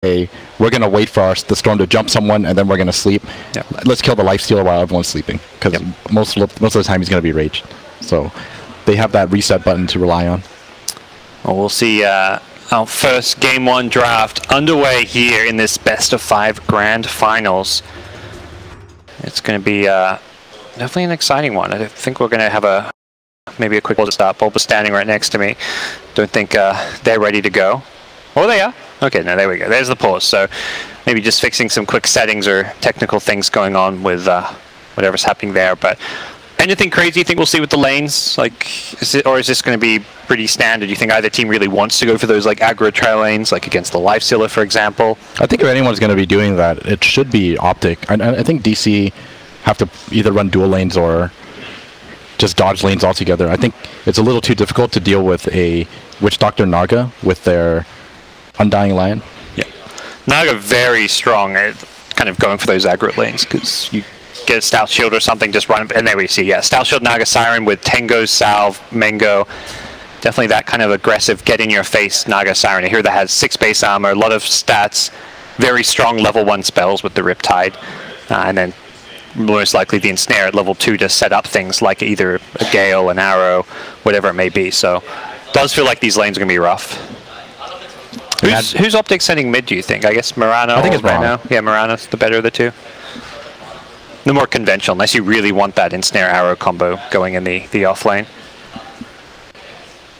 we're going to wait for the Storm to jump someone, and then we're going to sleep. Yep. Let's kill the Lifestealer while everyone's sleeping, because most of the time he's going to be raged. So they have that reset button to rely on. Well, we'll see our first Game 1 draft underway here in this best-of-5 Grand Finals. It's going to be definitely an exciting one. I think we're going to have maybe a quick ball to start. Bulba's standing right next to me. Don't think they're ready to go. Oh, they are. Okay, no, there we go. There's the pause. So maybe just fixing some quick settings or technical things going on with whatever's happening there. But anything crazy you think we'll see with the lanes? Like, is this going to be pretty standard? Do you think either team really wants to go for those like aggro trail lanes, like against the Lifestealer, for example? I think if anyone's going to be doing that, it should be Optic. I think DC have to either run dual lanes or just dodge lanes altogether. I think it's a little too difficult to deal with a Witch Doctor Naga with their Undying Lion. Yeah, Naga very strong at kind of going for those aggro lanes, because you get a Stout Shield or something, just run, and there we see, yeah, Stout Shield, Naga Siren with Tengo, Salve, Mango. Definitely that kind of aggressive, get in your face Naga Siren. I hear that has 6 base armor, a lot of stats, very strong level 1 spells with the Riptide, and then most likely the Ensnare at level 2 to set up things like either a Gale, an Arrow, whatever it may be. So it does feel like these lanes are going to be rough. Who's Optic sending mid, do you think? I guess Mirana. I think it's right now. Yeah, Mirana's the better of the two. The more conventional, unless you really want that Ensnare Arrow combo going in the off lane.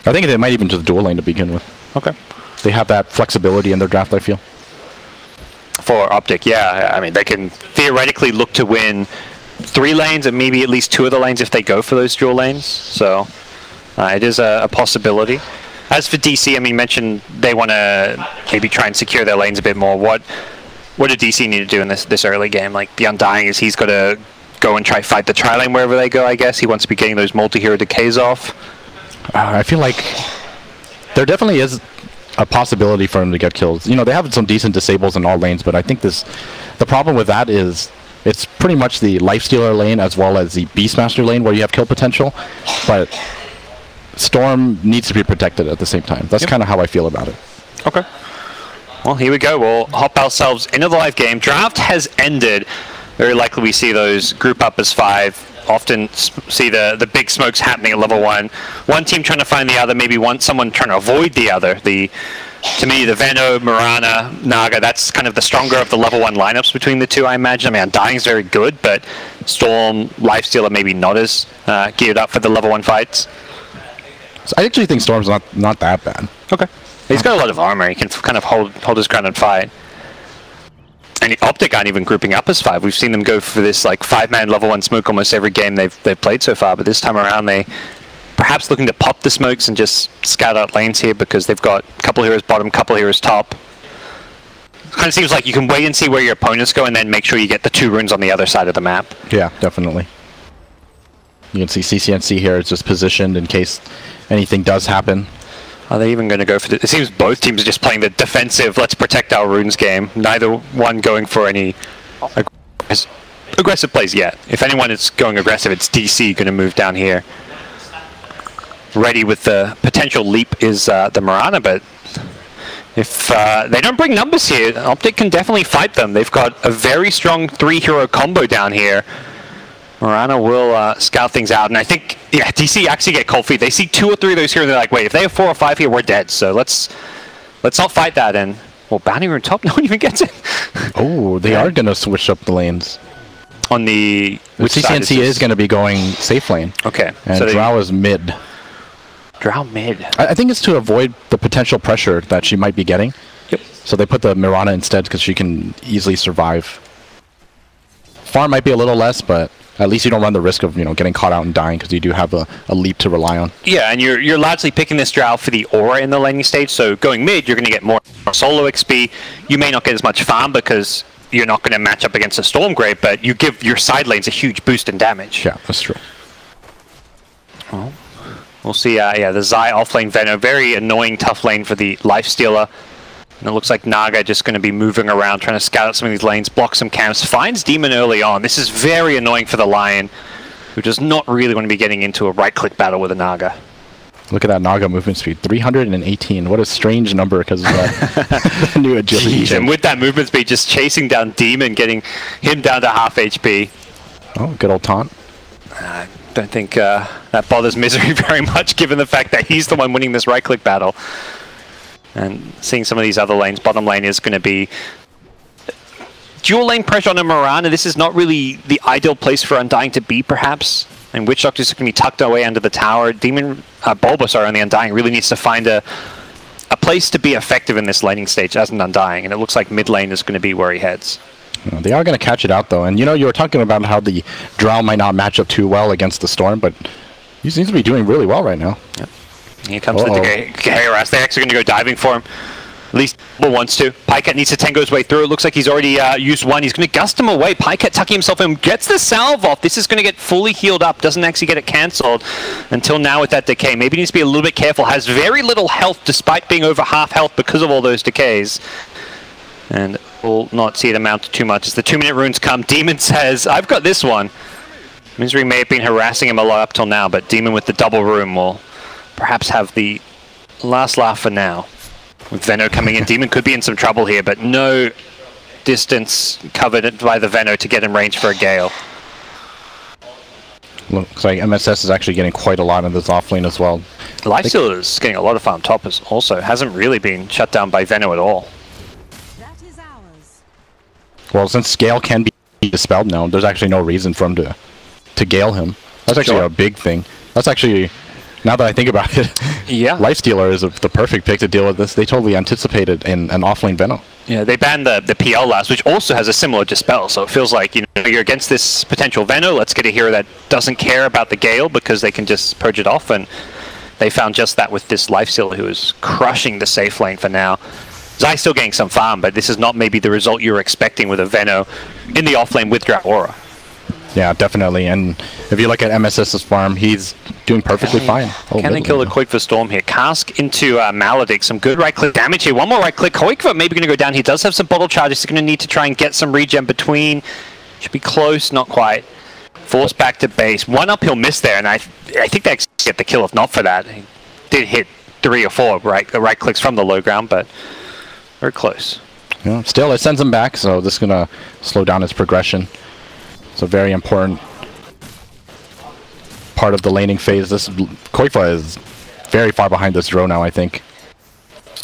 I think they might even just dual lane to begin with. Okay. They have that flexibility in their draft, I feel. For Optic, yeah. I mean, they can theoretically look to win 3 lanes and maybe at least 2 of the lanes if they go for those dual lanes. So it is a possibility. As for DC, I mean, you mentioned they want to maybe try and secure their lanes a bit more. What do DC need to do in this early game? Like, the Undying is he's got to go and try fight the tri-lane wherever they go, I guess. He wants to be getting those multi-hero decays off. I feel like there definitely is a possibility for him to get kills. You know, they have some decent disables in all lanes, but I think the problem with that is it's pretty much the Lifestealer lane as well as the Beastmaster lane where you have kill potential, but Storm needs to be protected at the same time. That's kind of how I feel about it. Okay. Well, here we go. We'll hop ourselves into the live game. Draft has ended. Very likely we see those group up as 5. Often see the big smokes happening at level 1. One team trying to find the other, maybe someone trying to avoid the other. To me, the Veno, Mirana, Naga, that's kind of the stronger of the level 1 lineups between the two, I imagine. I mean, Undying's very good, but Storm, Lifestealer maybe not as geared up for the level 1 fights. So I actually think Storm's not that bad. Okay. He's got a lot of armor. He can kind of hold his ground and fight. And Optic aren't even grouping up as 5. We've seen them go for this like 5-man level 1 smoke almost every game they've played so far. But this time around, they perhaps looking to pop the smokes and just scout out lanes here because they've got a couple heroes bottom, couple heroes top. It kind of seems like you can wait and see where your opponents go and then make sure you get the 2 runes on the other side of the map. Yeah, definitely. You can see CCNC here is just positioned in case anything does happen. Are they even going to go for it? It seems both teams are just playing the defensive, let's protect our runes game. Neither one going for any aggressive plays yet. If anyone is going aggressive, it's DC going to move down here. Ready with the potential leap is the Mirana, but if they don't bring numbers here, Optic can definitely fight them. They've got a very strong 3-hero combo down here. Mirana will scout things out, and I think, yeah, DC actually get cold feet. They see 2 or 3 of those here, and they're like, wait, if they have 4 or 5 here, we're dead. So let's not fight that. And, well, Bounty Rune top, no one even gets it. Oh, they are going to switch up the lanes. On the... Which CCNC is going to be going safe lane. Okay. And so Drow is mid. Drow mid. I think it's to avoid the potential pressure that she might be getting. Yep. So they put the Mirana instead because she can easily survive. Farm might be a little less, but at least you don't run the risk of, you know, getting caught out and dying because you do have a leap to rely on. Yeah, and you're largely picking this Drow for the aura in the laning stage, so going mid, you're going to get more solo XP. You may not get as much farm because you're not going to match up against a Storm great, but you give your side lanes a huge boost in damage. Yeah, that's true. Well, we'll see, yeah, the Zai offlane Veno, very annoying tough lane for the Lifestealer. And it looks like Naga just going to be moving around, trying to scout out some of these lanes, block some camps, finds Demon early on. This is very annoying for the Lion, who does not really want to be getting into a right-click battle with a Naga. Look at that Naga movement speed, 318. What a strange number because of that new agility. And with that movement speed, just chasing down Demon, getting him down to half HP. Oh, good old taunt. I don't think that bothers Misery very much, given the fact that he's the one winning this right-click battle. And seeing some of these other lanes, bottom lane is going to be dual lane pressure on a Mirana. This is not really the ideal place for Undying to be, perhaps. And Witch Doctor's going to be tucked away under the tower. Bulbasaur on the Undying really needs to find a place to be effective in this laning stage as an Undying, and it looks like mid lane is going to be where he heads. They are going to catch it out, though. And, you know, you were talking about how the Drow might not match up too well against the Storm, but he seems to be doing really well right now. Yep. Here comes the Geharas. They're actually going to go diving for him. At least wants to. Pycat needs to tango his way through. It looks like he's already used one. He's going to gust him away. Pycat tucking himself in. Gets the salve off. This is going to get fully healed up. Doesn't actually get it cancelled until now with that decay. Maybe needs to be a little bit careful. Has very little health despite being over half health because of all those decays. And we'll not see it amount to too much as the 2-minute runes come. Demon says, I've got this one. Misery may have been harassing him a lot up till now, but Demon with the double rune will perhaps have the last laugh for now. With Veno coming in, Demon could be in some trouble here, but no distance covered by the Veno to get in range for a Gale. Looks like MSS is actually getting quite a lot in this offlane as well. Lifesteal is getting a lot of farm top also. Hasn't really been shut down by Veno at all. That is ours. Well, since Gale can be dispelled now, there's actually no reason for him to Gale him. That's actually a big thing. That's actually... Now that I think about it, yeah, Lifestealer is the perfect pick to deal with this. They totally anticipated in an offlane Veno. Yeah, they banned the PL last, which also has a similar dispel. So it feels like, you know, you're against this potential Veno. Let's get a hero that doesn't care about the Gale because they can just purge it off. And they found just that with this Lifestealer who is crushing the safe lane for now. Zai's still getting some farm, but this is not maybe the result you were expecting with a Veno in the offlane with Drought Aura. Yeah, definitely. And if you look at MSS's farm, he's doing perfectly fine. Can they kill the Koikva Storm here? Cask into Maledict. Some good right-click damage here. One more right-click. Koikva maybe going to go down. He does have some bottle charges. He's going to need to try and get some regen between. Should be close. Not quite. Forced back to base. One uphill miss there, and I think they get the kill if not for that. He did hit 3 or 4 right-clicks from the low ground, but very close. Yeah, still, it sends him back, so this is going to slow down his progression. It's a very important part of the laning phase. This Koifa is very far behind this Drow now, I think.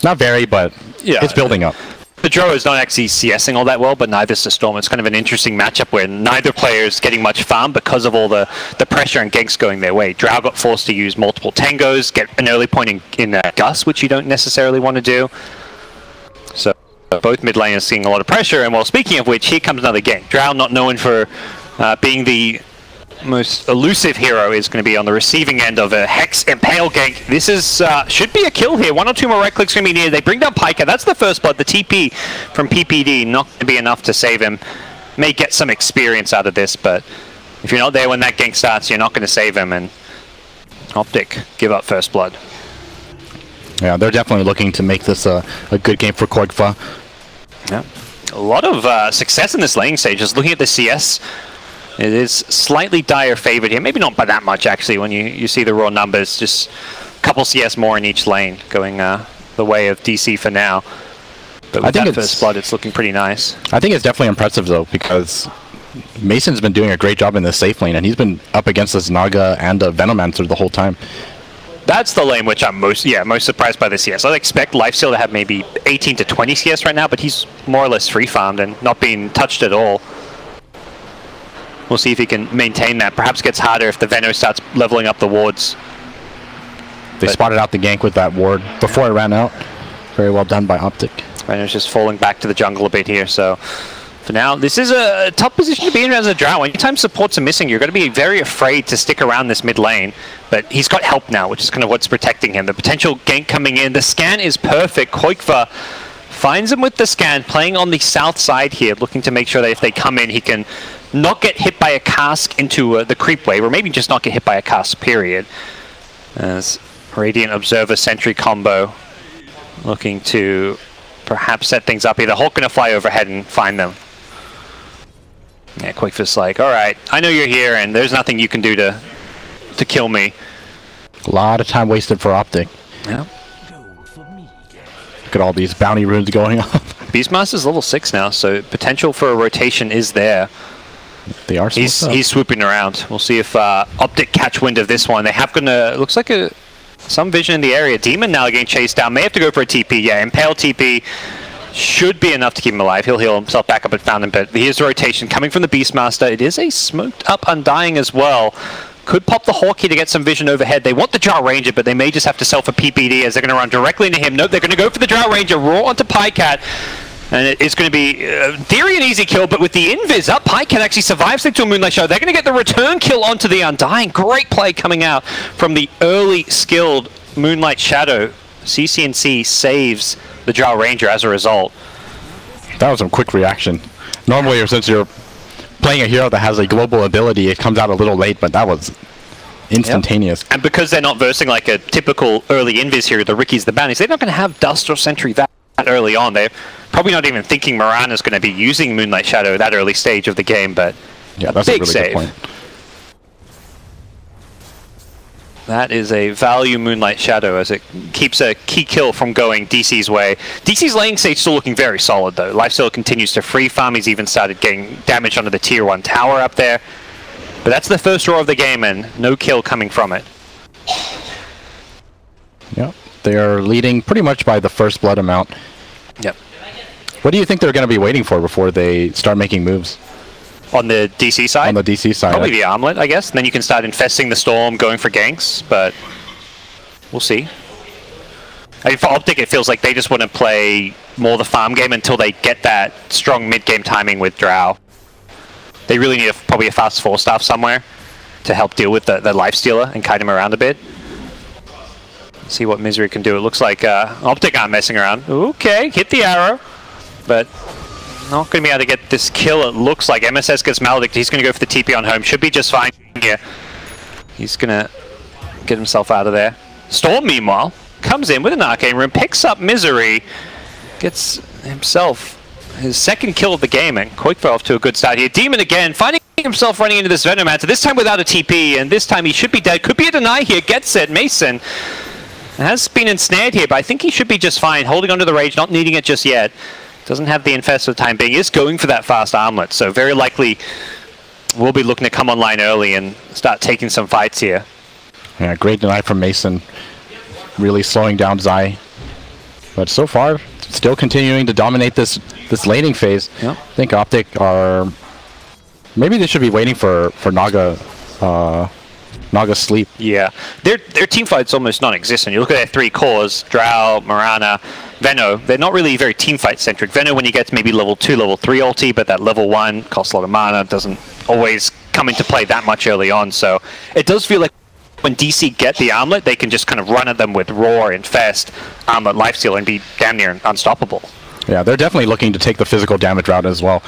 Not very, but yeah, it's building up. The Drow is not actually CSing all that well, but neither is the Storm. It's kind of an interesting matchup where neither player is getting much farm because of all the pressure and ganks going their way. Drow got forced to use multiple tangos, get an early point in Gus, which you don't necessarily want to do. So both mid laners seeing a lot of pressure, and well, speaking of which, here comes another gank. Drow, not known for being the most elusive hero, is going to be on the receiving end of a Hex Impale gank. This is should be a kill here. 1 or 2 more right clicks going to be needed. They bring down Pika. That's the first blood. The TP from PPD not going to be enough to save him. May get some experience out of this, but if you're not there when that gank starts, you're not going to save him. And Optic give up first blood. Yeah, they're definitely looking to make this a good game for Koikva. Yeah, a lot of success in this laning stage. Just looking at the CS, it is slightly dire favored here. Maybe not by that much, actually, when you see the raw numbers. Just a couple CS more in each lane, going the way of DC for now. But with that first blood, it's looking pretty nice. I think it's definitely impressive, though, because Mason's been doing a great job in this safe lane, and he's been up against this Naga and Venomancer the whole time. That's the lane which I'm most surprised by the CS. I'd expect Lifesteal to have maybe 18 to 20 CS right now, but he's more or less free-farmed and not being touched at all. We'll see if he can maintain that. Perhaps gets harder if the Veno starts leveling up the wards. They spotted out the gank with that ward before it ran out. Very well done by Optic. Veno's just falling back to the jungle a bit here, so for now, this is a tough position to be in as a Drow. Anytime supports are missing, you're going to be very afraid to stick around this mid lane. But he's got help now, which is kind of what's protecting him. The potential gank coming in. The scan is perfect. Koikva finds him with the scan, playing on the south side here, looking to make sure that if they come in, he can not get hit by a cask into the creep wave, or maybe just not get hit by a cask, period. As Radiant Observer Sentry combo looking to perhaps set things up here. The Hulk going to fly overhead and find them. Yeah, Koikva's like, alright, I know you're here and there's nothing you can do to kill me. A lot of time wasted for Optic. Yeah. Look at all these bounty runes going on. Beastmaster's level 6 now, so potential for a rotation is there. They are. He's swooping around. We'll see if Optic catch wind of this one. They have gonna looks like some vision in the area. Demon now getting chased down. May have to go for a TP. Yeah, Impale TP should be enough to keep him alive. He'll heal himself back up at Fountain, but here's the rotation coming from the Beastmaster. It is a smoked up Undying as well. Could pop the Hawk here to get some vision overhead. They want the Drow Ranger, but they may just have to sell for PPD as they're going to run directly into him. Nope, they're going to go for the Drow Ranger, raw onto Pycat. And it's going to be, in theory, an easy kill, but with the invis up, Pycat actually survives into a Moonlight Shadow. They're going to get the return kill onto the Undying. Great play coming out from the early skilled Moonlight Shadow. CCNC saves the Drow Ranger as a result. That was some quick reaction. Normally, since you're playing a hero that has a global ability, it comes out a little late, but that was instantaneous. Yep. And because they're not versing like a typical early invis hero, the Rickies, the Bounties, they're not going to have Dust or Sentry that early on. They're probably not even thinking Mirana's going to be using Moonlight Shadow at that early stage of the game, but yeah, that's big a really save. good point. That is a value Moonlight Shadow as it keeps a key kill from going DC's way. DC's laning stage still looking very solid though. Lifesteal continues to free farm. He's even started getting damage onto the tier 1 tower up there. But that's the first row of the game and no kill coming from it. Yep, they are leading pretty much by the first blood amount. Yep. What do you think they're going to be waiting for before they start making moves? On the DC side? On the DC side. Probably the Armlet, I guess. And then you can start infesting the Storm, going for ganks, but we'll see. I mean, for Optic, it feels like they just want to play more the farm game until they get that strong mid-game timing with Drow. They really need probably a fast 4-staff somewhere to help deal with the Lifestealer and kite him around a bit. See what Misery can do. It looks like Optic aren't messing around. Okay, hit the arrow, but not going to be able to get this kill, it looks like. MSS gets Maledict. He's going to go for the TP on home. Should be just fine here. He's going to get himself out of there. Storm, meanwhile, comes in with an Arcane Rune, picks up Misery, gets himself his second kill of the game, and Quakefire off to a good start here. Demon again, finding himself running into this Venomancer, this time without a TP, and this time he should be dead. Could be a deny here. Gets it. Mason has been ensnared here, but I think he should be just fine. Holding onto the Rage, not needing it just yet. Doesn't have the infest for the time being. Is going for that fast Armlet, so very likely we'll be looking to come online early and start taking some fights here. Yeah, great deny from Mason. Really slowing down Zai. But so far, still continuing to dominate this laning phase. Yep. I think Optic are... Maybe they should be waiting for Naga sleep. Yeah, their team fight's almost non-existent. You look at their 3 cores, Drow, Mirana, Veno, they're not really very team fight centric. Veno, when you get to maybe level 2, level 3 ulti, but that level 1 costs a lot of mana, doesn't always come into play that much early on. So it does feel like when DC get the Armlet, they can just kind of run at them with Roar, Infest, Armlet, Lifesteal, and be damn near unstoppable. Yeah, they're definitely looking to take the physical damage route as well,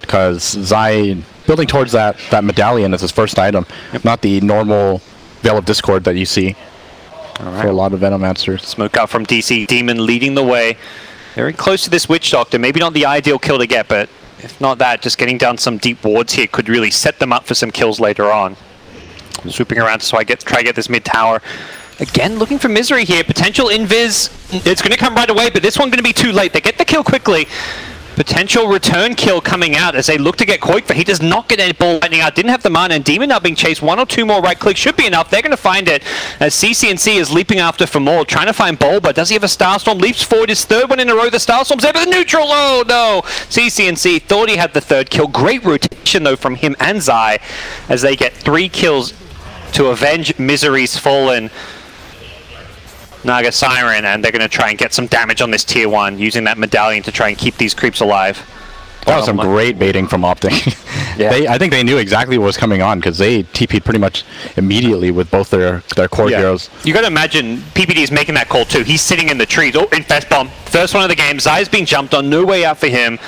because Zai building towards that medallion as his first item, not the normal Veil of Discord that you see for a lot of Venomancers. Smoke out from DC. Demon leading the way. Very close to this Witch Doctor. Maybe not the ideal kill to get, but if not that, just getting down some deep wards here could really set them up for some kills later on. Swooping around so try to get this mid tower. Again, looking for Misery here. Potential invis. It's going to come right away, but this one going to be too late. They get the kill quickly. Potential return kill coming out as they look to get Quakefire. He does not get any ball lightning out. Didn't have the mana, and Demon now being chased. 1 or 2 more right clicks should be enough. They're going to find it as CCNC is leaping after for more, trying to find Bulba. Does he have a Starstorm? Leaps forward his 3rd one in a row. The Starstorm's there, but the neutral. Oh no! CCNC thought he had the 3rd kill. Great rotation though from him and Zai as they get 3 kills to avenge Misery's fallen Naga Siren, and they're going to try and get some damage on this tier 1 using that medallion to try and keep these creeps alive. That was some great baiting from Optic. Yeah. I think they knew exactly what was coming on because they TP'd pretty much immediately with both their core heroes. You got to imagine PPD is making that call too. He's sitting in the trees. Oh, Infest Bomb. First one of the game. Zai's being jumped on. No way out for him.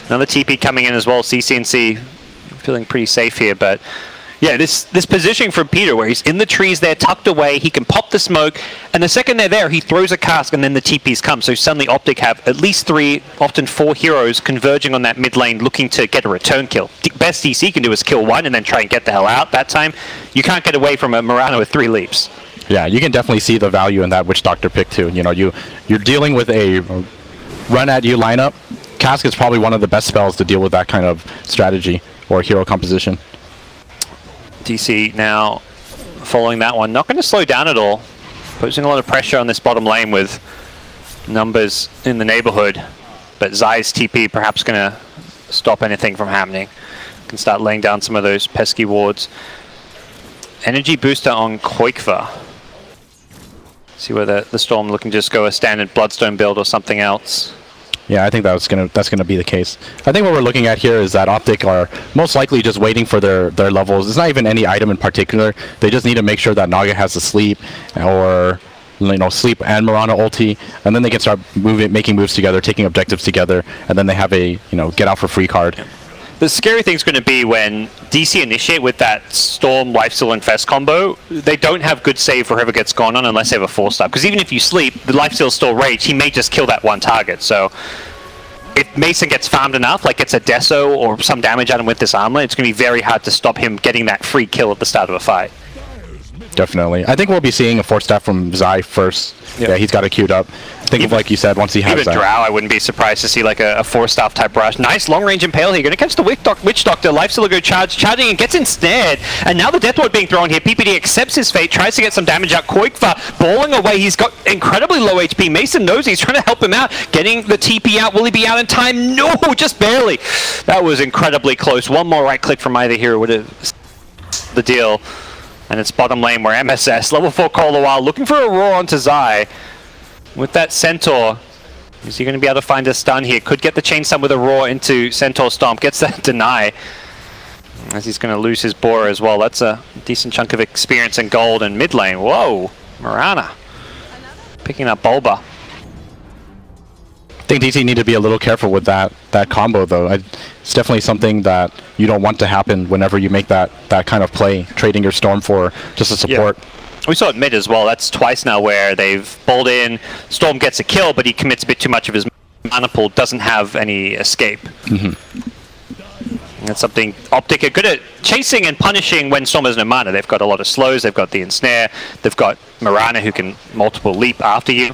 Another TP coming in as well. CCNC feeling pretty safe here, but yeah, this positioning from Peter where he's in the trees there, tucked away, he can pop the smoke, and the second they're there, he throws a cask and then the TPs come. So suddenly Optic have at least 3, often 4 heroes converging on that mid lane looking to get a return kill. The best DC can do is kill 1 and then try and get the hell out. That time, you can't get away from a Mirana with 3 leaps. Yeah, you can definitely see the value in that Witch Doctor pick too. You know, you're dealing with a run at you lineup. Cask is probably one of the best spells to deal with that kind of strategy or hero composition. DC now following that one, not going to slow down at all, posing a lot of pressure on this bottom lane with numbers in the neighborhood, but Zai's TP perhaps going to stop anything from happening. Can start laying down some of those pesky wards. Energy booster on Koikva. See whether the Storm looking to just go a standard Bloodstone build or something else. Yeah, I think that's gonna be the case. I think what we're looking at here is that Optic are most likely just waiting for their levels. It's not even any item in particular. They just need to make sure that Naga has the sleep, or sleep and Mirana ulti, and then they can start making moves together, taking objectives together, and then they have a get out for free card. The scary thing's going to be when DC initiate with that Storm, Lifesteal, Infest combo. They don't have good save for whoever gets gone on unless they have a 4-star. Because even if you sleep, the Lifesteal still rage. He may just kill that one target. So if Mason gets farmed enough, like gets a Deso or some damage at him with this armor, it's going to be very hard to stop him getting that free kill at the start of a fight. Definitely. I think we'll be seeing a 4-staff from Zai first. Yep. Yeah, he's got it queued up. Think of, like you said, once he has that. Even Drow, I wouldn't be surprised to see like a 4-staff type rush. Nice long-range Impale here. Going to catch the Witch Doctor. Lifesteal go charging and gets ensnared. And now the Death Ward being thrown here. PPD accepts his fate, tries to get some damage out. Koikva balling away. He's got incredibly low HP. Mason knows he's trying to help him out. Getting the TP out. Will he be out in time? No, just barely. That was incredibly close. One more right click from either hero would have the deal. And it's bottom lane where MSS, level 4 Call the Wild, looking for a roar onto Zai. With that Centaur, is he going to be able to find a stun here? Could get the chain stun with a roar into Centaur Stomp. Gets that deny. As he's going to lose his Boar as well. That's a decent chunk of experience and gold in mid lane. Whoa, Mirana. Picking up Bulba. I think DC need to be a little careful with that combo though. It's definitely something that you don't want to happen whenever you make that kind of play, trading your Storm for just a support. Yeah. We saw it mid as well. That's twice now where they've bowled in. Storm gets a kill, but he commits a bit too much of his mana pool, doesn't have any escape. That's something Optic are good at chasing and punishing when Storm has no mana. They've got a lot of slows, they've got the ensnare, they've got Mirana who can multiple leap after you.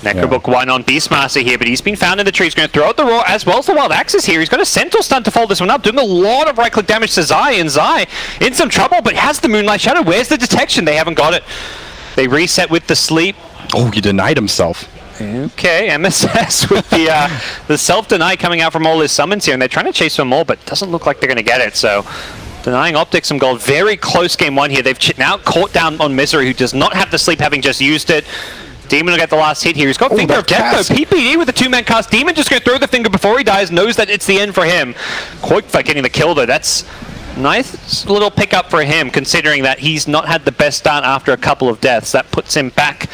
Necrobook one on Beastmaster here, but he's been found in the tree. He's going to throw out the Roar as well as the Wild Axes here. He's got a Centaur stun to follow this one up, doing a lot of right-click damage to Zai, and Zai in some trouble, but has the Moonlight Shadow. Where's the detection? They haven't got it. They reset with the sleep. Oh, he denied himself. Okay, MSS with the self-deny coming out from all his summons here, and they're trying to chase for more, but it doesn't look like they're going to get it, so denying Optic some gold. Very close game one here. They've now caught down on Misery, who does not have the sleep, having just used it. Demon will get the last hit here. He's got Finger of Death though. PPD with a 2-man cast. Demon just going to throw the finger before he dies, knows that it's the end for him. Koikva getting the kill though. That's nice little pickup for him, considering that he's not had the best start after a couple of deaths. That puts him back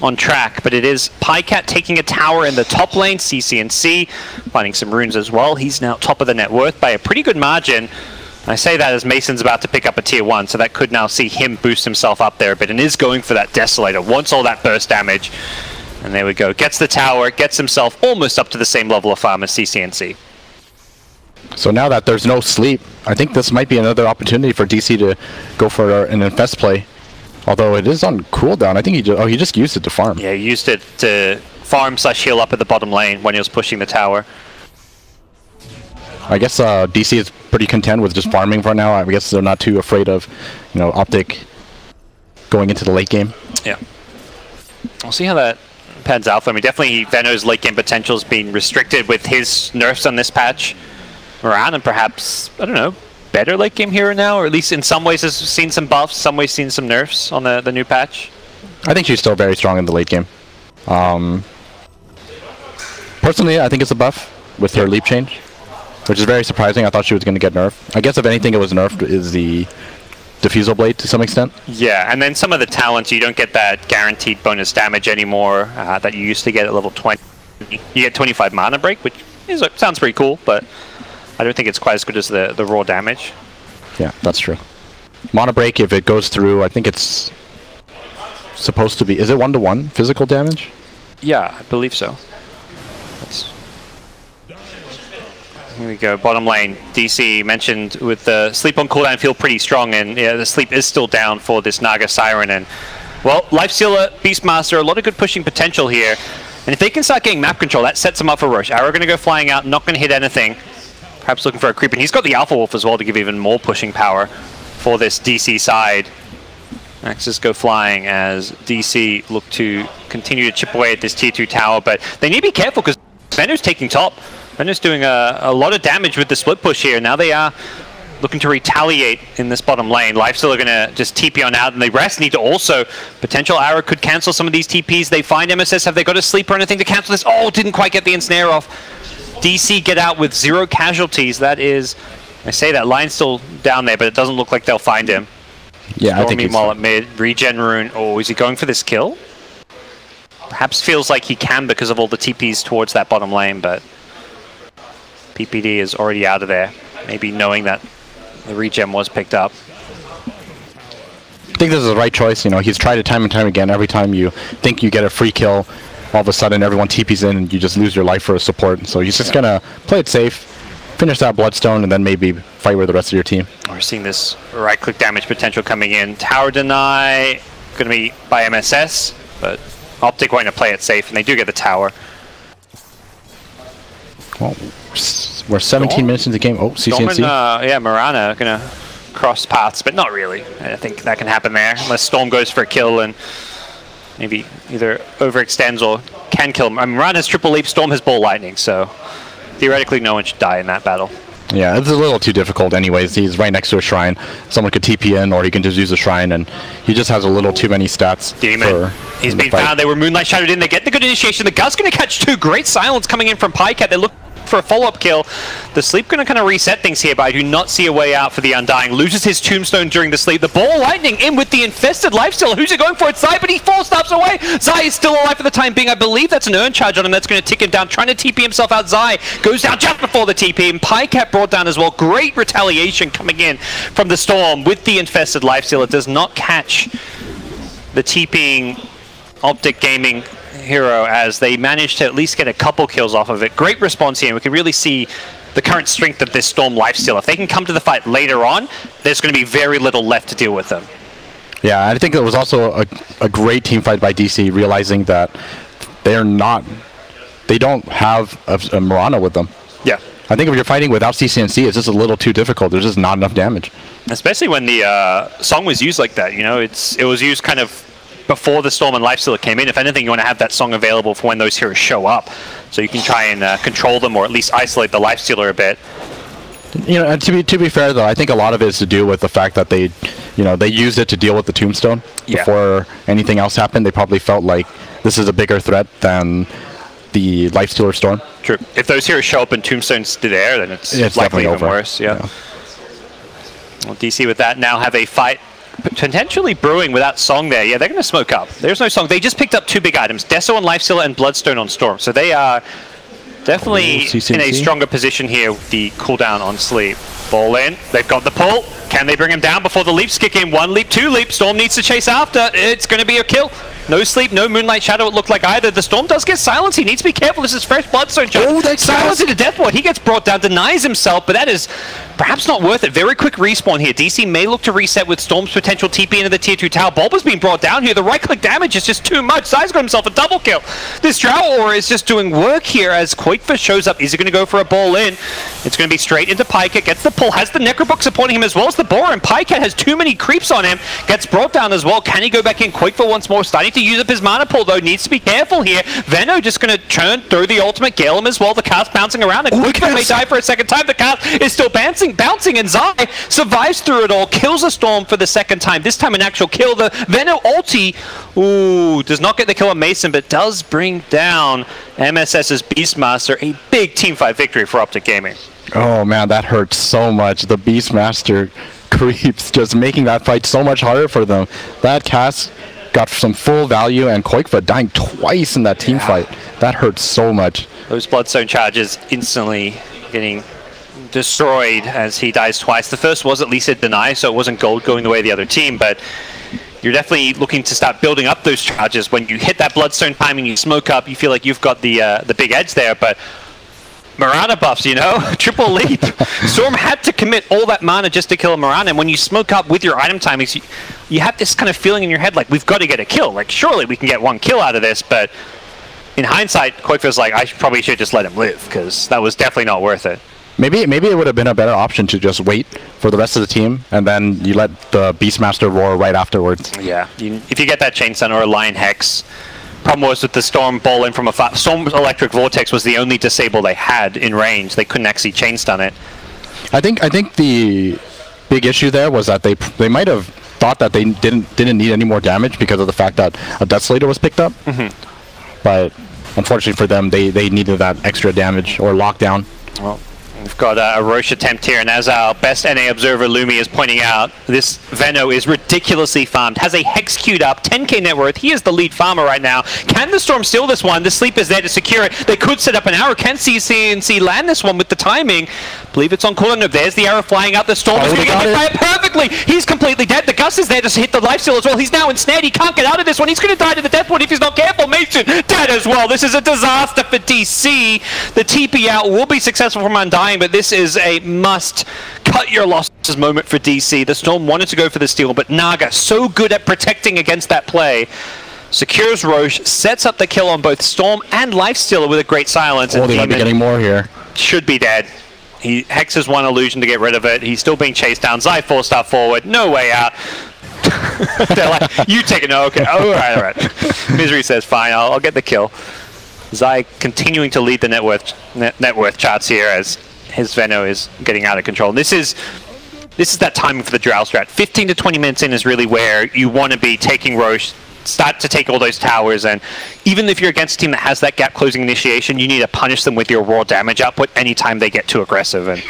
on track, but it is Pycat taking a tower in the top lane. CCNC finding some runes as well. He's now top of the net worth by a pretty good margin. I say that as Mason's about to pick up a tier 1, so that could now see him boost himself up there a bit, and is going for that Desolator, wants all that burst damage. And there we go, gets the tower, gets himself almost up to the same level of farm as CCNC. So now that there's no sleep, I think this might be another opportunity for DC to go for an Infest play. Although it is on cooldown, I think he just used it to farm. Yeah, he used it to farm / heal up at the bottom lane when he was pushing the tower. I guess DC is pretty content with just farming for now. I guess they're not too afraid of, Optic going into the late game. Yeah. We'll see how that pans out for me. Definitely Veno's late game potential has been restricted with his nerfs on this patch. Mirana perhaps, I don't know, better late game hero now, or at least in some ways has seen some buffs, some ways seen some nerfs on the new patch. I think she's still very strong in the late game. Personally, I think it's a buff with her leap change, which is very surprising. I thought she was going to get nerfed. I guess if anything it was nerfed is the Diffusal Blade to some extent. Yeah, and then some of the talents, you don't get that guaranteed bonus damage anymore that you used to get at level 20. You get 25 mana break, which sounds pretty cool, but I don't think it's quite as good as the raw damage. Yeah, that's true. Mana break, if it goes through, I think it's supposed to be... Is it 1-to-1 physical damage? Yeah, I believe so. Here we go, bottom lane. DC mentioned with the sleep on cooldown feel pretty strong, and yeah, the sleep is still down for this Naga Siren, and Well, Lifestealer, Beastmaster, a lot of good pushing potential here. And if they can start getting map control, that sets them up for Roche. Arrow going to go flying out, not going to hit anything. Perhaps looking for a creep. And he's got the Alpha Wolf as well to give even more pushing power for this DC side. Axes go flying as DC look to continue to chip away at this tier 2 tower. But they need to be careful because Venom's taking top. Venom's doing a lot of damage with the split push here. Now they are looking to retaliate in this bottom lane. Lifesteal are going to just TP on out, and the rest need to also. Potential Arrow could cancel some of these TPs. They find MSS. Have they got a sleep or anything to cancel this? Oh, didn't quite get the ensnare off. DC get out with 0 casualties. That is, I say that line's still down there, but it doesn't look like they'll find him. Yeah, Storm I think meanwhile at mid. Regen rune. Oh, is he going for this kill? Perhaps feels like he can because of all the TPs towards that bottom lane, but PPD is already out of there. Maybe knowing that the regen was picked up. I think this is the right choice. You know, he's tried it time and time again. Every time you think you get a free kill, all of a sudden everyone TPs in and you just lose your life for a support. So he's just gonna play it safe, finish that Bloodstone, and then maybe fight with the rest of your team. We're seeing this right-click damage potential coming in. Tower deny, gonna be by MSS, but Optic going to play it safe, and they do get the tower. Well, we're 17 minutes into the game. Oh, CCNC. Yeah, Mirana gonna cross paths, but not really. I think that can happen there, unless Storm goes for a kill and maybe either overextends or can kill him. I mean, Mirana has triple leap, Storm has ball lightning, so theoretically no one should die in that battle. Yeah, it's a little too difficult anyways. He's right next to a shrine. Someone could TP in, or he can just use a shrine, and he just has a little too many stats. Demon. He's been found. They were Moonlight Shadowed in. They get the good initiation. The Gut's going to catch 2. Great silence coming in from Pycat. They look for a follow-up kill. The sleep going to kind of reset things here, but I do not see a way out for the Undying. Loses his tombstone during the sleep. The ball lightning in with the infested Lifesteal. Who's it going for? It's Zai, but he 4 stops away. Zai is still alive for the time being. I believe that's an urn charge on him that's going to tick him down. Trying to TP himself out. Zai goes down just before the TP, and Pycat brought down as well. Great retaliation coming in from the Storm with the infested Lifesteal. It does not catch the TPing Optic Gaming hero as they managed to at least get a couple kills off of it. Great response here. We can really see the current strength of this Storm Lifesteal. If they can come to the fight later on, there's going to be very little left to deal with them. Yeah, I think it was also a great team fight by DC, realizing that they don't have a Mirana with them. Yeah. I think if you're fighting without CCNC, it's just a little too difficult. There's just not enough damage. Especially when the song was used like that. You know, it was used kind of before the Storm and Lifestealer came in. If anything, you want to have that song available for when those heroes show up, so you can try and control them or at least isolate the Lifestealer a bit. You know, and to be fair though, I think a lot of it is to do with the fact that they used it to deal with the Tombstone before anything else happened. They probably felt like this is a bigger threat than the Lifestealer Storm. True. If those heroes show up and Tombstone's there, then it's likely even worse. Yeah. Well, DC with that now have a fight potentially brewing without Song there. Yeah, they're going to smoke up. There's no Song. They just picked up 2 big items, Deso on Lifestealer and Bloodstone on Storm. So they are definitely in a stronger position here with the cooldown on Sleep. Ball in. They've got the pull. Can they bring him down before the leaps kick in? 1 leap, 2 leap. Storm needs to chase after. It's going to be a kill. No Sleep, no Moonlight Shadow, it looked like either. The Storm does get silenced. He needs to be careful. This is fresh Bloodstone. Oh, that's silenced into death ward. He gets brought down, denies himself, but that is perhaps not worth it. Very quick respawn here. DC may look to reset with Storm's potential TP into the tier 2 tower. Bulba's being brought down here. The right-click damage is just too much. Zai's got himself a double kill. This Drow Aura is just doing work here as Quakefa shows up. Is he going to go for a ball in? It's going to be straight into Pycat. Gets the pull. Has the Necrobook supporting him as well as the Boar, and Pycat has too many creeps on him. Gets brought down as well. Can he go back in? Quakefa once more. Starting to use up his mana pool, though. Needs to be careful here. Veno just going to turn through the ultimate, gale him as well. The cast bouncing around, and Quakefa may die for a second time. The cast is still bouncing, and Zai survives through it all. Kills a Storm for the second time. This time an actual kill. The Veno ulti, does not get the kill on Mason, but does bring down MSS's Beastmaster. A big teamfight victory for Optic Gaming. Oh man, that hurts so much. The Beastmaster creeps just making that fight so much harder for them. That cast got some full value, and Quakefa dying twice in that team fight. That hurts so much. Those Bloodstone charges instantly getting destroyed as he dies twice. The first was at least a deny, so it wasn't gold going the way of the other team, but you're definitely looking to start building up those charges. When you hit that Bloodstone timing, you smoke up, you feel like you've got the big edge there, but Mirana buffs, you know? Triple leap. Storm had to commit all that mana just to kill a Mirana, and when you smoke up with your item timings, you have this kind of feeling in your head like, we've got to get a kill. Like, surely we can get one kill out of this, but in hindsight, Koi feels like I probably should just let him live, because that was definitely not worth it. Maybe it would have been a better option to just wait for the rest of the team, and then you let the Beastmaster roar right afterwards. Yeah, if you get that Chain Stun or a Lion Hex, problem was with the Storm ball in from a Storm Electric Vortex was the only disable they had in range. They couldn't actually Chain Stun it. I think the big issue there was that they might have thought that they didn't need any more damage because of the fact that a Death Slater was picked up. But unfortunately for them, they needed that extra damage or lockdown. Well, we've got a Roche attempt here, and as our best NA observer Lumi is pointing out, this Veno is ridiculously farmed, has a Hex queued up, 10k net worth, he is the lead farmer right now. Can the Storm steal this one? The Sleep is there to secure it. They could set up an arrow. Can CNC land this one with the timing? I believe it's on cooldown. No, there's the arrow flying out. The Storm is going to get hit by it perfectly. He's completely dead. The Gus is there to hit the lifesteal as well. He's now ensnared. He can't get out of this one. He's going to die to the death point if he's not careful. Mason dead as well. This is a disaster for DC. The TP out will be successful from Undying, but this is a must cut your losses moment for DC. The Storm wanted to go for the steal, but Naga, so good at protecting against that play, secures Roche, sets up the kill on both Storm and Lifestealer with a great silence. Oh, they might be getting more here. Should be dead. He hexes one illusion to get rid of it. He's still being chased down. Zai 4-star forward, no way out. They're like, you take it, no, okay. Oh, all right. Misery says, fine, I'll get the kill. Zai continuing to lead the net worth charts here as his Veno is getting out of control. This is that timing for the Drow strat. 15 to 20 minutes in is really where you want to be taking Roche, start to take all those towers, and even if you're against a team that has that gap closing initiation, you need to punish them with your raw damage output anytime they get too aggressive, and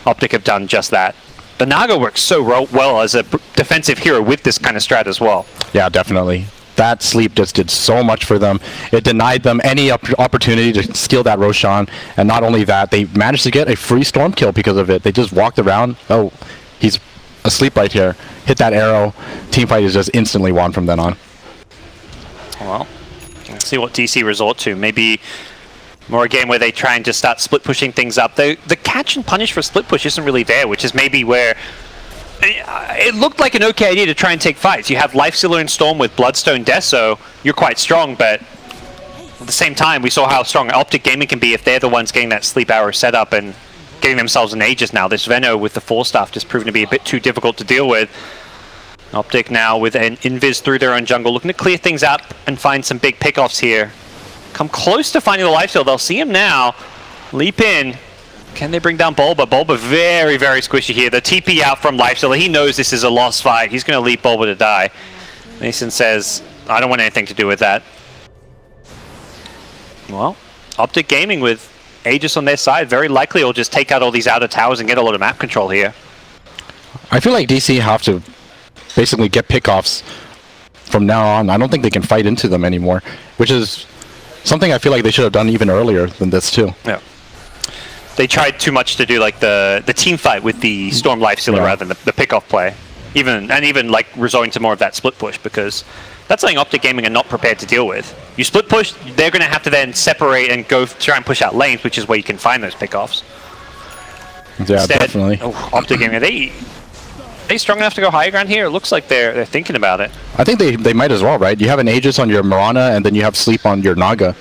Optic have done just that. The Naga works so well as a defensive hero with this kind of strat as well. Yeah, definitely. That sleep just did so much for them. It denied them any opportunity to steal that Roshan, and not only that, they managed to get a free Storm kill because of it. They just walked around. Oh, he's asleep right here. Hit that arrow. Teamfight is just instantly won from then on. Well, let's see what DC resort to. Maybe more a game where they try and just start split pushing things up. The catch and punish for split push isn't really there, which is maybe where it looked like an okay idea to try and take fights. You have Lifestealer and Storm with Bloodstone Death, so you're quite strong, but at the same time, we saw how strong Optic Gaming can be if they're the ones getting that sleep hour set up and getting themselves an Aegis now. This Veno with the 4-staff just proven to be a bit too difficult to deal with. Optic now with an invis through their own jungle, looking to clear things up and find some big pickoffs here. Come close to finding the lifesteal. They'll see him now. Leap in. Can they bring down Bulba? Bulba very, very squishy here. The TP out from lifesteal. He knows this is a lost fight. He's going to leap Bulba to die. Mason says, I don't want anything to do with that. Well, Optic Gaming with Aegis on their side very likely will just take out all these outer towers and get a lot of map control here. I feel like DC have to basically get pickoffs from now on. I don't think they can fight into them anymore, which is something I feel like they should have done even earlier than this too. Yeah. They tried too much to do like the team fight with the Storm Lifestealer rather than the pickoff play. Even like resorting to more of that split push, because that's something Optic Gaming are not prepared to deal with. You split push, they're going to have to then separate and go try and push out lanes, which is where you can find those pickoffs. Yeah, instead, definitely. Oh, Optic Gaming, are they strong enough to go higher ground here? It looks like they're thinking about it. I think they might as well, right? You have an Aegis on your Mirana, and then you have sleep on your Naga.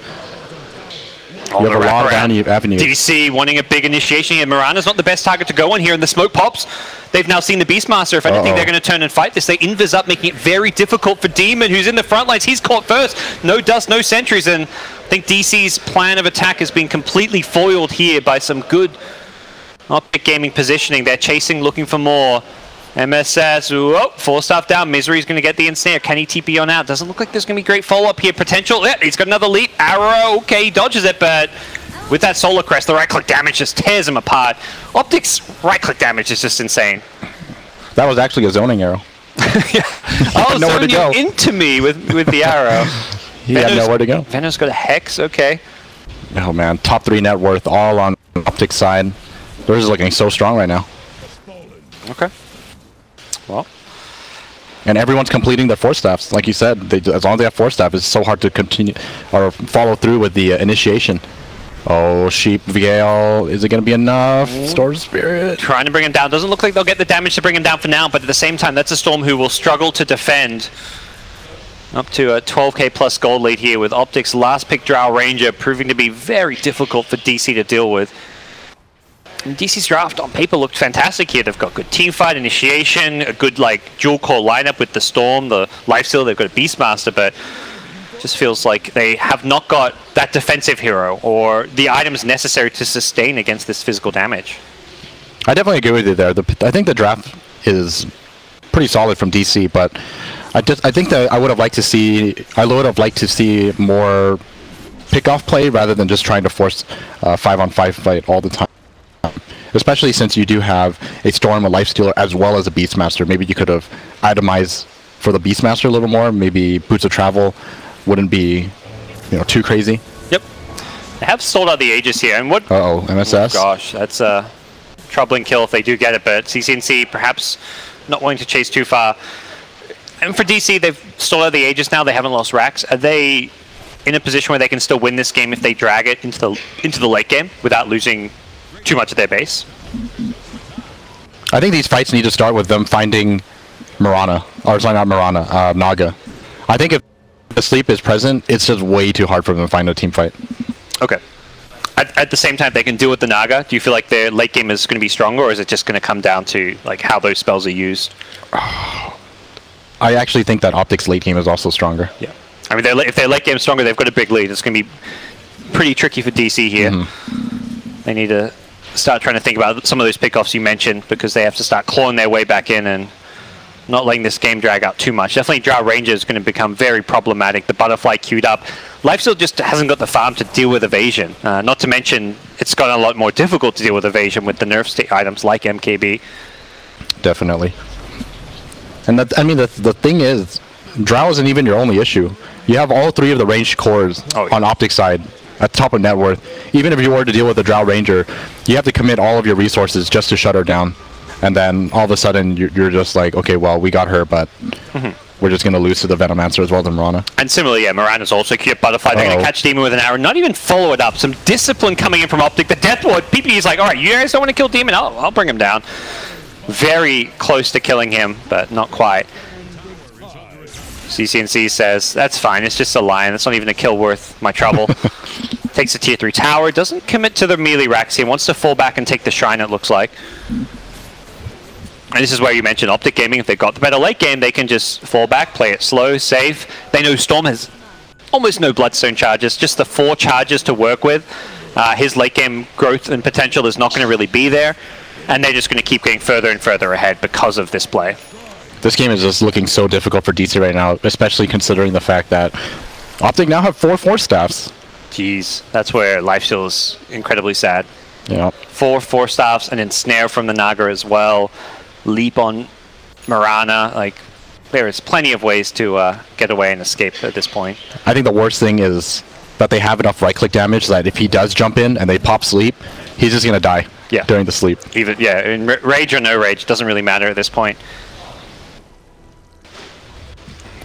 You have a lot of avenues. DC wanting a big initiation here. Mirana's not the best target to go on here, and the smoke pops. They've now seen the Beastmaster. If anything, they're going to turn and fight this. They invis up, making it very difficult for Demon, who's in the front lines. He's caught first. No dust, no sentries, and I think DC's plan of attack has been completely foiled here by some good Optic Gaming positioning. They're chasing, looking for more. MSS, whoa, 4-staff down. Misery's going to get the ensnare. Can he TP on out? Doesn't look like there's going to be great follow-up here. Potential. Yeah, he's got another leap. Arrow. Okay, he dodges it, but with that Solar Crest, the right-click damage just tears him apart. Optic's right-click damage is just insane. That was actually a zoning arrow. Yeah. Oh, nowhere to go. Into me with the arrow. He had nowhere to go. Veno's got a Hex. Okay. Oh, man. Top 3 net worth all on Optic's side. They're just looking so strong right now. Okay. Well, and everyone's completing their 4-staffs, like you said. As long as they have 4-staff, it's so hard to continue or follow through with the initiation. Oh, Sheep Veil. Is it going to be enough? Storm Spirit. Trying to bring him down. Doesn't look like they'll get the damage to bring him down for now, but at the same time, that's a Storm who will struggle to defend. Up to a 12k plus gold lead here with Optic's last pick Drow Ranger proving to be very difficult for DC to deal with. And DC's draft on paper looked fantastic here. They've got good teamfight, initiation, a good like dual core lineup with the Storm, the Lifesteal, they've got a Beastmaster, but just feels like they have not got that defensive hero or the items necessary to sustain against this physical damage. I definitely agree with you there. I think the draft is pretty solid from DC, but I think that I would have liked to see more pick-off play rather than just trying to force a 5-on-5 fight all the time. Especially since you do have a Storm, a Lifestealer, as well as a Beastmaster. Maybe you could have itemized for the Beastmaster a little more. Maybe Boots of Travel wouldn't be, too crazy. Yep. They have sold out the Aegis here, and what? Uh-oh, MSS. Oh gosh, that's a troubling kill if they do get it. But CCNC perhaps not wanting to chase too far. And for DC, they've sold out the Aegis now. They haven't lost racks. Are they in a position where they can still win this game if they drag it into the late game without losing too much of their base? I think these fights need to start with them finding Mirana, or sorry, not Mirana, Naga. I think if the sleep is present, it's just way too hard for them to find a team fight. Okay. At the same time, they can deal with the Naga. Do you feel like their late game is going to be stronger, or is it just going to come down to like how those spells are used? I actually think that Optic's late game is also stronger. Yeah. I mean, if their late game is stronger, they've got a big lead. It's going to be pretty tricky for DC here. Mm-hmm. They need to start trying to think about some of those pickoffs you mentioned, because they have to start clawing their way back in and not letting this game drag out too much. Definitely Drow Ranger is going to become very problematic. The Butterfly queued up. Lifesteal just hasn't got the farm to deal with evasion. Not to mention, it's gotten a lot more difficult to deal with evasion with the nerf state items like MKB. Definitely. And the thing is, Drow isn't even your only issue. You have all three of the ranged cores on Optic side at the top of net worth. Even if you were to deal with the Drow Ranger, you have to commit all of your resources just to shut her down. And then all of a sudden, you're just like, okay, well, we got her, but we're just going to lose to the Venomancer as well as Mirana. And similarly, yeah, Mirana's also cute. Butterfly, they're going to catch Demon with an arrow, not even follow it up. Some discipline coming in from Optic. The Death Ward, PPE is like, all right, you guys don't want to kill Demon? I'll bring him down. Very close to killing him, but not quite. CCNC says, that's fine, it's just a lion. That's not even a kill worth my trouble. Takes a tier 3 tower, doesn't commit to the melee racks here, wants to fall back and take the shrine, it looks like. And this is where you mentioned Optic Gaming. If they've got the better late game, they can just fall back, play it slow, safe. They know Storm has almost no Bloodstone charges, just the 4 charges to work with. His late game growth and potential is not going to really be there. And they're just going to keep getting further and further ahead because of this play. This game is just looking so difficult for DC right now, especially considering the fact that Optic now have 4 Force Staffs. Jeez, that's where Lifesteal is incredibly sad. Yeah. 4 Force Staffs, and Ensnare from the Naga as well. Leap on Mirana. Like, there is plenty of ways to get away and escape at this point. I think the worst thing is that they have enough right-click damage that if he does jump in and they pop sleep, he's just going to die during the sleep. Even in rage or no rage, doesn't really matter at this point.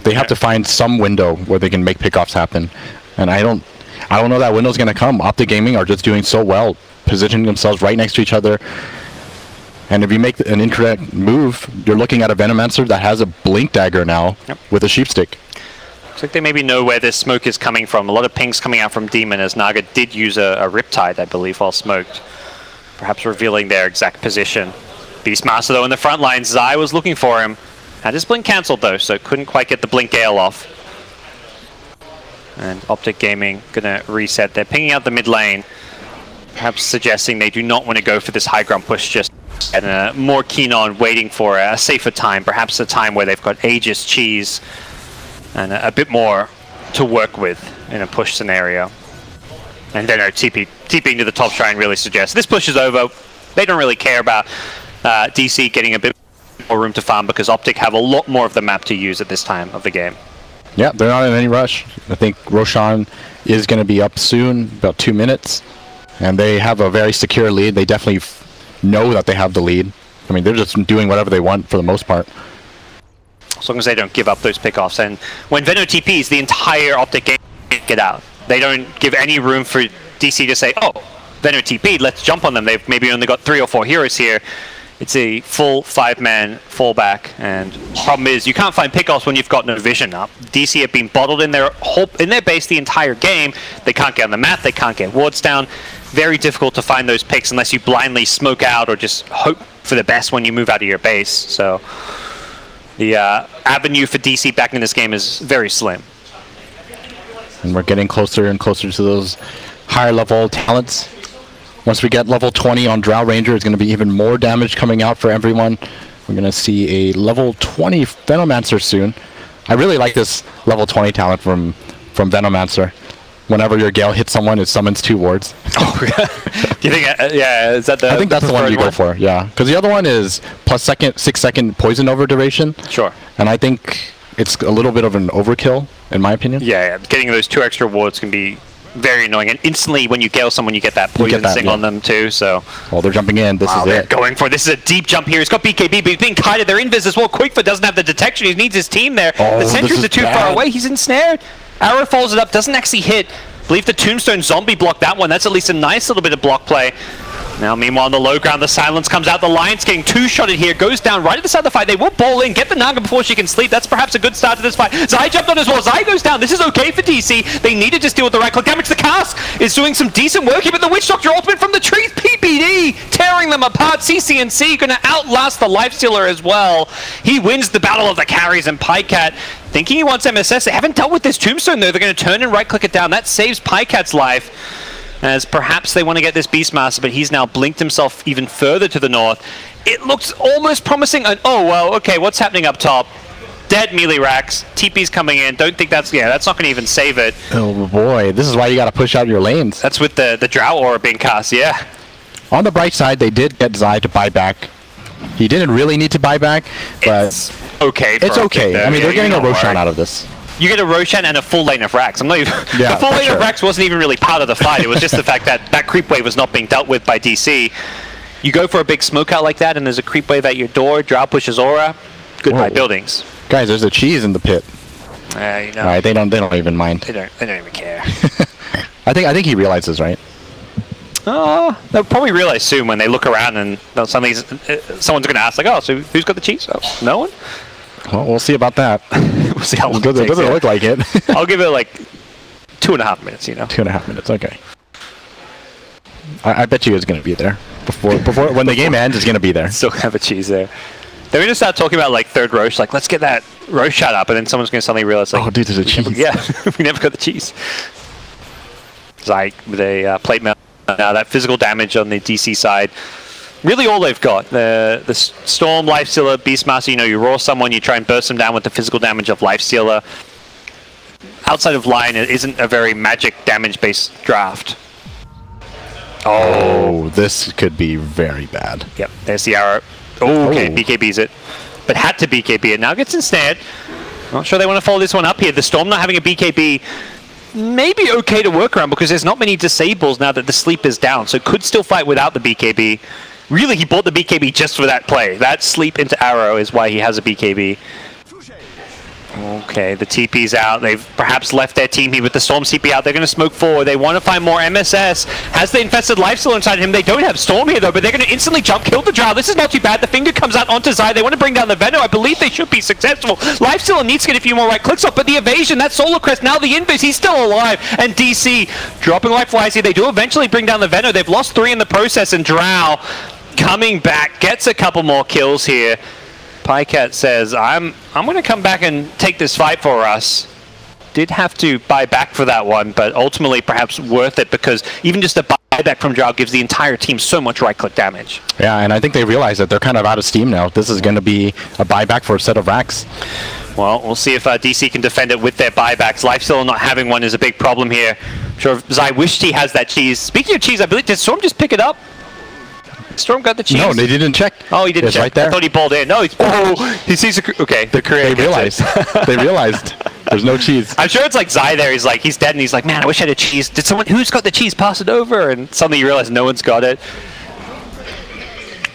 They have to find some window where they can make pickoffs happen, and I don't know that window's going to come. Optic Gaming are just doing so well, positioning themselves right next to each other. And if you make an incorrect move, you're looking at a Venomancer that has a Blink Dagger now with a Sheepstick. Looks like they maybe know where this smoke is coming from. A lot of pings coming out from Demon, as Naga did use a Riptide, I believe, while smoked. Perhaps revealing their exact position. Beastmaster, though, in the front line. Zai was looking for him. Had his blink cancelled, though, so couldn't quite get the Blink Gale off. And Optic Gaming going to reset. They're pinging out the mid lane, perhaps suggesting they do not want to go for this high ground push just and more keen on waiting for a safer time, perhaps a time where they've got Aegis, Cheese, and a bit more to work with in a push scenario. And then TPing to the top shrine really suggests this push is over. They don't really care about DC getting a bit more room to farm, because Optic have a lot more of the map to use at this time of the game. Yeah, they're not in any rush. I think Roshan is going to be up soon, about 2 minutes, and they have a very secure lead. They definitely know that they have the lead. I mean, they're just doing whatever they want for the most part. As long as they don't give up those pickoffs. And when Veno TPs, the entire Optic game get out. They don't give any room for DC to say, oh, Venom TP, let's jump on them. They've maybe only got 3 or 4 heroes here. It's a full 5-man fallback, and problem is you can't find pickoffs when you've got no vision up. DC have been bottled in their base the entire game. They can't get on the map, they can't get wards down. Very difficult to find those picks unless you blindly smoke out or just hope for the best when you move out of your base. So the avenue for DC back in this game is very slim. And we're getting closer and closer to those higher level talents. Once we get level 20 on Drow Ranger, it's going to be even more damage coming out for everyone. We're going to see a level 20 Venomancer soon. I really like this level 20 talent from Venomancer. Whenever your Gale hits someone, it summons 2 wards. Oh, do you think? Yeah, is that the? I think that's the one you go for. Yeah, because the other one is plus 6-second poison over duration. Sure. And I think it's a little bit of an overkill, in my opinion. Yeah, getting those 2 extra wards can be very annoying, and instantly when you Gale someone, you get that poison thing on them too. So. Well, they're jumping in. This is they're it. Going for it. This is a deep jump here. He's got BKB, but he's being kited. They're invis as well. Quickfoot doesn't have the detection. He needs his team there. Oh, the sentries are too far away. He's ensnared. Arrow follows it up. Doesn't actually hit. I believe the Tombstone Zombie blocked that one. That's at least a nice little bit of block play. Now, meanwhile, on the low ground, the silence comes out. The Lion's getting 2-shotted here. Goes down right at the start of the fight. They will ball in, get the Naga before she can sleep. That's perhaps a good start to this fight. Zai jumped on as well. Zai goes down. This is okay for DC. They need to just deal with the right-click damage. The cast is doing some decent work here, but the Witch Doctor ultimate from the trees. PPD tearing them apart. CCNC going to outlast the Lifestealer as well. He wins the battle of the carries, and Pycat thinking he wants MSS. They haven't dealt with this Tombstone, though. They're going to turn and right-click it down. That saves Pycat's life, as perhaps they want to get this Beastmaster, but he's now blinked himself even further to the north. It looks almost promising. And oh, well, okay, what's happening up top? Dead melee racks. TP's coming in. Don't think that's not going to even save it. Oh boy, this is why you got to push out your lanes. That's with the Drow Aura being cast, yeah. On the bright side, they did get Zai to buy back. He didn't really need to buy back, but it's okay. It's okay. I mean, they're getting a Roshan out of this. You get a Roshan and a full lane of Rax. I'm not even, yeah, the full lane of Rax wasn't even really part of the fight. It was just the fact that that creep wave was not being dealt with by DC. You go for a big smoke out like that, and there's a creep wave at your door. Drow pushes aura. Goodbye buildings. Guys, there's a cheese in the pit. You know. All right, they don't even mind. They don't even care. I think he realizes, right? They'll probably realize soon when they look around and suddenly someone's going to ask, like, oh, so who's got the cheese? Oh, no one? Well, we'll see about that. We'll see how long it doesn't look like it. I'll give it like 2.5 minutes, you know. 2.5 minutes, okay. I bet you it's going to be there. Before when the game ends, it's going to be there. Still have a cheese there. They're going to start talking about like third Roche, like let's get that Roche shot up, and then someone's going to suddenly realize, like, oh, dude, there's a cheese. We never got the cheese. Zai with a plate mail. Now that physical damage on the DC side, really all they've got. The Storm, Lifestealer, Beastmaster, you know, you roar someone, you try and burst them down with the physical damage of Lifestealer. Outside of Lion, it isn't a very magic damage-based draft. Oh, this could be very bad. Yep, there's the arrow. Oh, okay, BKB's it. But had to BKB it. Now gets ensnared. Not sure they want to follow this one up here. The Storm not having a BKB maybe okay to work around because there's not many disables now that the sleep is down, so could still fight without the BKB. Really, he bought the BKB just for that play. That sleep into arrow is why he has a BKB. Okay, the TP's out. They've perhaps left their team here with the Storm CP out. They're going to smoke forward. They want to find more MSS. Has the infested Lifestealer inside him? They don't have Storm here, though, but they're going to instantly jump, kill the Drow. This is not too bad. The finger comes out onto Zai. They want to bring down the Venom. I believe they should be successful. Lifestealer needs to get a few more right clicks off, but the evasion, that Solar Crest, now the Invis, he's still alive. And DC dropping like flies here. They do eventually bring down the Venom. They've lost 3 in the process, and Drow coming back, gets a couple more kills here. Pycat says, I'm going to come back and take this fight for us. Did have to buy back for that one, but ultimately perhaps worth it because even just a buyback from Drow gives the entire team so much right-click damage. Yeah, and I think they realize that they're kind of out of steam now. This is going to be a buyback for a set of racks. Well, we'll see if DC can defend it with their buybacks. Lifestealer not having one is a big problem here. I'm sure Zai wished he has that cheese. Speaking of cheese, I believe, did Storm just pick it up? Storm got the cheese. No, they didn't check. Oh, he didn't check. Right there. I thought he balled in. No, he sees a... Okay, the They realized. They realized there's no cheese. I'm sure it's like Zai there. He's dead, and he's like, man, I wish I had a cheese. Did someone... Who's got the cheese? Pass it over. And suddenly you realize no one's got it.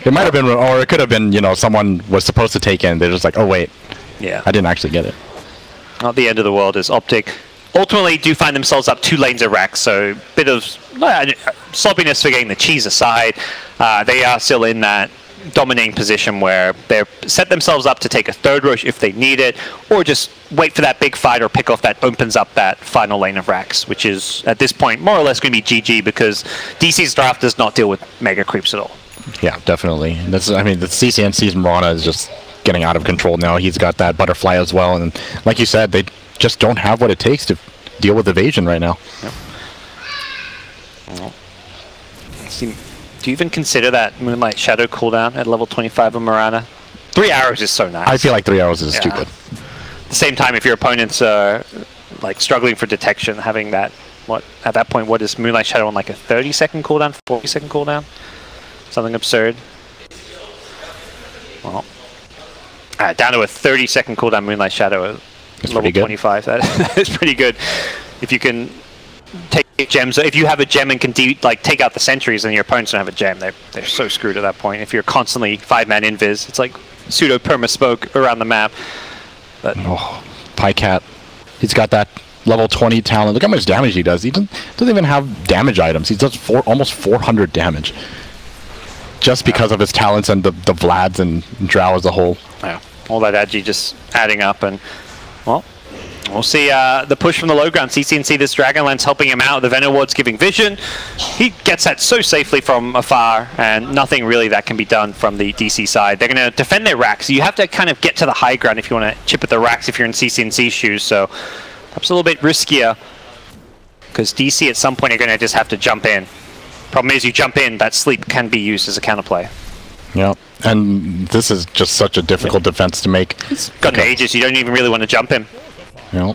It might have been, or it could have been, you know, someone was supposed to take it, and they're just like, oh, wait. Yeah. I didn't actually get it. Not the end of the world as Optic ultimately do find themselves up 2 lanes of Rex, so a bit of sloppiness for getting the cheese aside. They are still in that dominating position where they've set themselves up to take a 3rd rush if they need it, or just wait for that big fight or pick off that opens up that final lane of Rex, which is at this point more or less going to be GG because DC's draft does not deal with mega creeps at all. Yeah, definitely. I mean, the CCNC's Mirana is just getting out of control now. He's got that butterfly as well, and like you said, they just don't have what it takes to deal with evasion right now. Yep. Well, do you even consider that Moonlight Shadow cooldown at level 25 of Mirana? 3 hours is so nice. I feel like 3 hours is too good. At the same time, if your opponents are like struggling for detection, having that, at that point, what is Moonlight Shadow on, like a 30-second cooldown, 40-second cooldown? Something absurd. Well, down to a 30-second cooldown Moonlight Shadow at level 25. That is pretty good. If you can take gems, if you have a gem and can take out the sentries and your opponents don't have a gem, they're so screwed at that point. If you're constantly 5-man invis, it's like pseudo perma smoke around the map. But Pycat, he's got that level 20 talent. Look how much damage he does. He doesn't even have damage items. He does almost 400 damage just because of his talents and the Vlads and Drow as a whole. Yeah, all that agi just adding up, and well, we'll see the push from the low ground. CCNC, this Dragonlance helping him out. The Venom Ward's giving vision. He gets that so safely from afar, and nothing really that can be done from the DC side. They're going to defend their racks. You have to kind of get to the high ground if you want to chip at the racks if you're in CCNC shoes, so perhaps a little bit riskier, because DC at some point are going to just have to jump in. Problem is, you jump in, that sleep can be used as a counterplay. Yeah, and this is just such a difficult defense to make. It's got ages, you don't even really want to jump him. Yeah.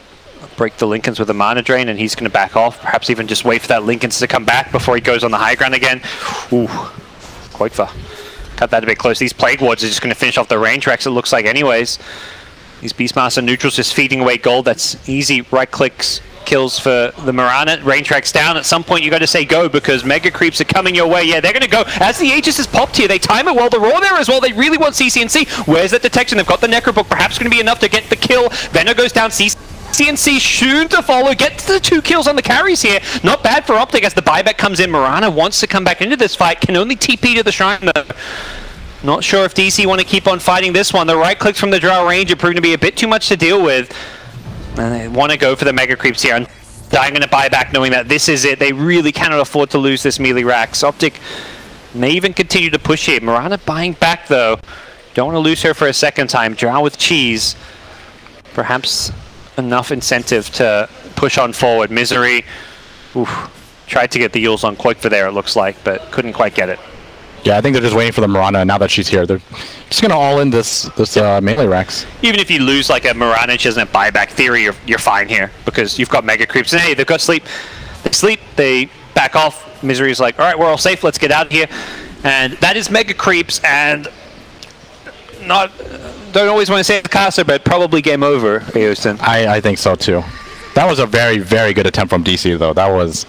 Break the Lincolns with a mana drain, and he's going to back off. Perhaps even just wait for that Lincolns to come back before he goes on the high ground again. Ooh, quite far. Cut that a bit close. These Plague Wards are just going to finish off the range tracks, it looks like anyways. These Beastmaster neutrals just feeding away gold. That's easy right clicks. Kills for the Mirana. Rain tracks down. At some point you got to say go because mega creeps are coming your way. Yeah, they're going to go. As the Aegis is popped here, they time it well. The Raw there as well. They really want CCNC. Where's that detection? They've got the Necrobook. Perhaps going to be enough to get the kill. Venom goes down. CCNC soon to follow. Gets the 2 kills on the carries here. Not bad for Optic as the buyback comes in. Mirana wants to come back into this fight. Can only TP to the shrine though. Not sure if DC want to keep on fighting this one. The right clicks from the Drow range are proving to be a bit too much to deal with. And they want to go for the mega creeps here. And I'm going to buy back knowing that this is it. They really cannot afford to lose this melee racks. Optic may even continue to push here. Mirana buying back though. Don't want to lose her for a second time. Drow with cheese. Perhaps enough incentive to push on forward. Misery. Tried to get the Yules on Quake for there it looks like, but couldn't quite get it. Yeah, I think they're just waiting for the Mirana. Now that she's here, they're just going to all in this melee racks. Even if you lose like a Mirana, she doesn't have buyback theory, you're fine here because you've got mega creeps. And hey, they've got sleep. They sleep, they back off. Misery's like, all right, we're all safe. Let's get out of here. And that is mega creeps, and don't always want to say the caster, but probably game over, Houston. I think so too. That was a very, very good attempt from DC though. That was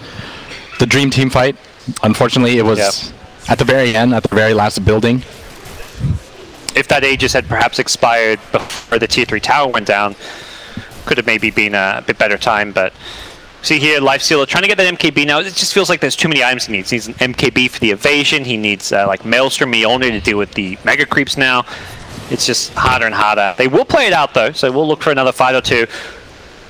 the dream team fight. Unfortunately, it was at the very end, at the very last building. If that Aegis had perhaps expired before the tier 3 tower went down, could have maybe been a bit better time, but see here, Lifestealer trying to get that MKB now. It just feels like there's too many items he needs. He needs an MKB for the evasion. He needs like Maelstrom, Mjolnir to deal with the mega creeps now. It's just harder and harder. They will play it out though, so we'll look for another fight or two.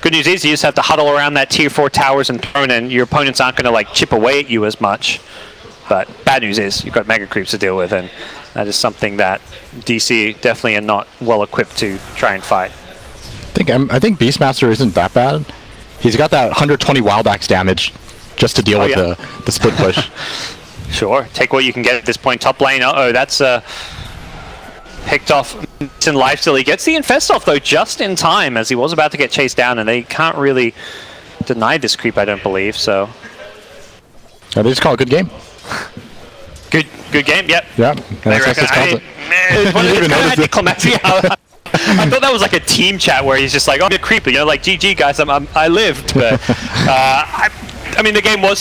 Good news is you just have to huddle around that tier 4 towers and throne, and your opponents aren't going to like chip away at you as much. But bad news is you've got mega creeps to deal with, and that is something that DC definitely are not well equipped to try and fight. I think Beastmaster isn't that bad. He's got that 120 Wild Axe damage just to deal with the split push. Sure, take what you can get at this point. Top lane, that's picked off in Lifesteal. He gets the Infest off though just in time as he was about to get chased down, and they can't really deny this creep, I don't believe, so. They just call it a good game. Good game, yep. Yeah, I thought that was like a team chat where he's just like, oh, I'm a creeper, you know, like GG guys, I lived, but I mean the game was